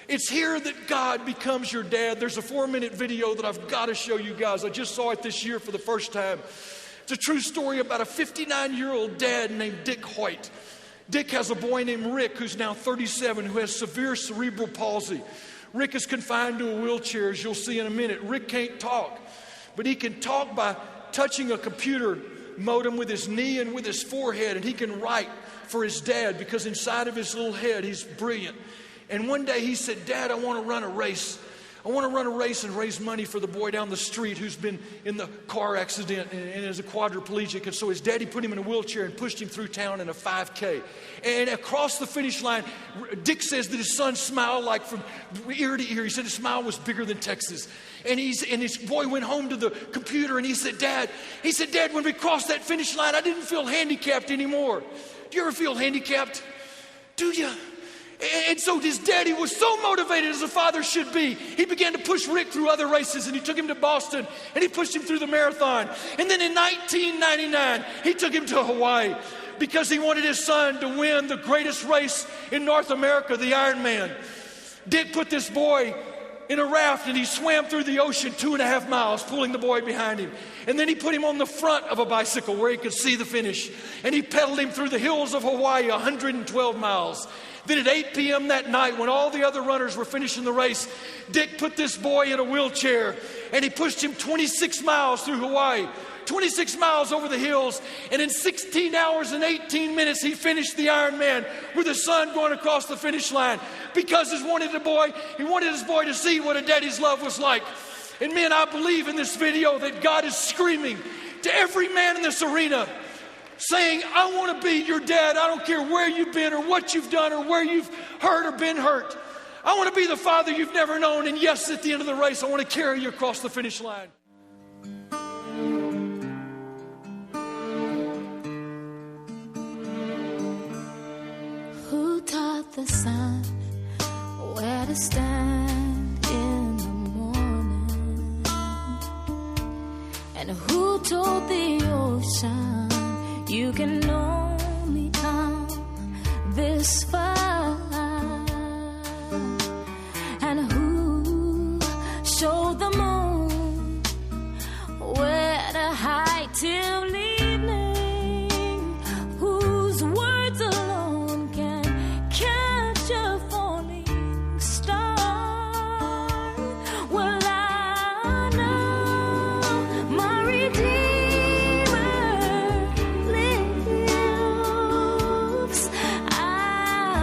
It's here that God becomes your dad. There's a 4-minute video that I've got to show you guys. I just saw it this year for the first time. It's a true story about a 59-year-old dad named Dick Hoyt. Dick has a boy named Rick who's now 37 who has severe cerebral palsy. Rick is confined to a wheelchair, as you'll see in a minute. Rick can't talk, but he can talk by touching a computer modem with his knee and with his forehead, and he can write for his dad because inside of his little head he's brilliant. And one day he said, "Dad, I want to run a race. I want to run a race and raise money for the boy down the street who's been in the car accident and is a quadriplegic." And so his daddy put him in a wheelchair and pushed him through town in a 5K. And across the finish line, Dick says that his son smiled like from ear to ear. He said his smile was bigger than Texas. And his boy went home to the computer and he said, Dad, when we crossed that finish line, I didn't feel handicapped anymore. Do you ever feel handicapped? Do you? And so his daddy was so motivated, as a father should be. He began to push Rick through other races, and he took him to Boston, and he pushed him through the marathon. And then in 1999, he took him to Hawaii because he wanted his son to win the greatest race in North America, the Ironman. Dick put this boy in a raft, and he swam through the ocean 2.5 miles, pulling the boy behind him. And then he put him on the front of a bicycle where he could see the finish. And he pedaled him through the hills of Hawaii 112 miles. Then at 8 p.m. that night, when all the other runners were finishing the race, Dick put this boy in a wheelchair, and he pushed him 26 miles through Hawaii, 26 miles over the hills, and in 16 hours and 18 minutes, he finished the Ironman with his son going across the finish line because he wanted his boy to see what a daddy's love was like. And men, I believe in this video that God is screaming to every man in this arena, saying, I want to be your dad. I don't care where you've been or what you've done or where you've hurt or been hurt. I want to be the father you've never known. And yes, at the end of the race, I want to carry you across the finish line. Who taught the sun where to stand in the morning? And who told the ocean you can only come this far? And who showed the moon where to hide till evening? Whose words alone can catch a falling star? Well, I know my Redeemer lives. I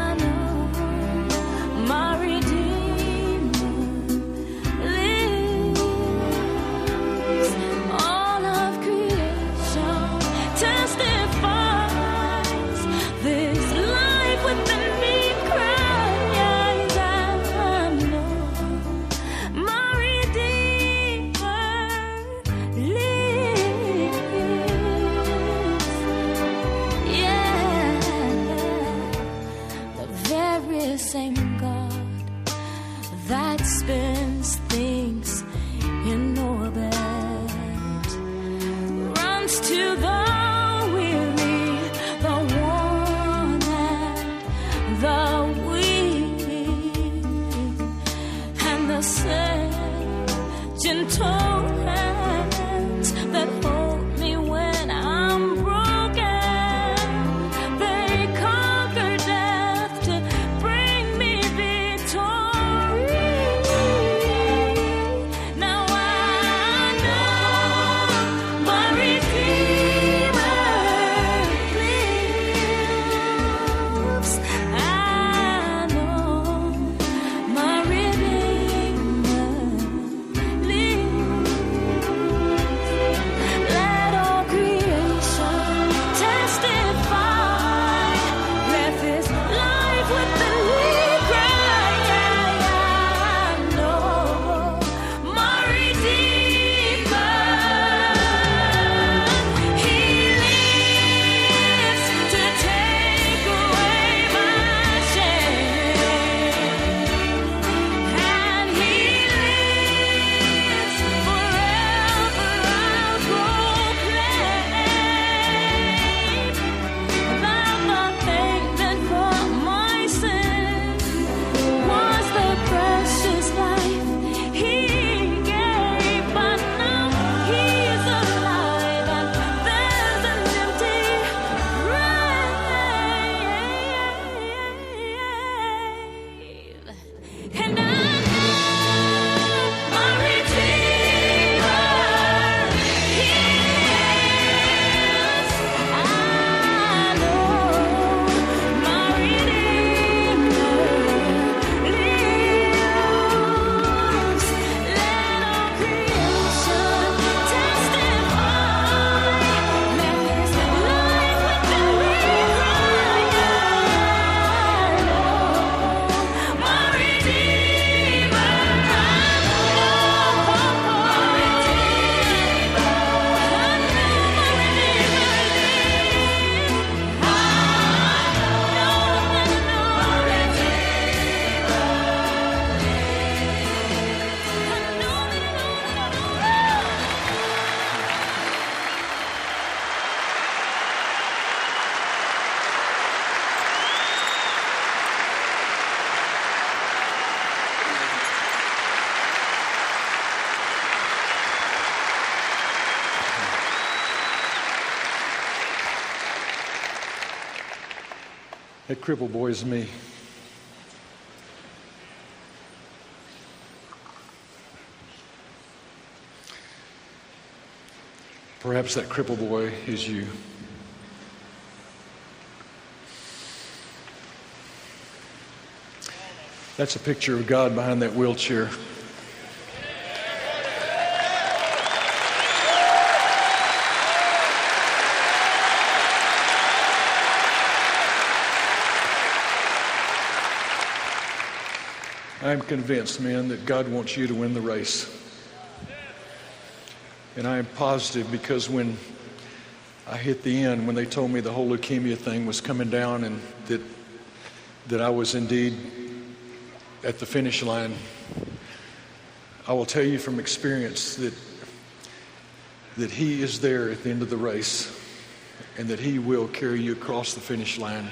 That crippled boy is me. Perhaps that crippled boy is you. That's a picture of God behind that wheelchair. I'm convinced, men, that God wants you to win the race. And I am positive because when I hit the end, when they told me the whole leukemia thing was coming down and that I was indeed at the finish line, I will tell you from experience that He is there at the end of the race and that He will carry you across the finish line.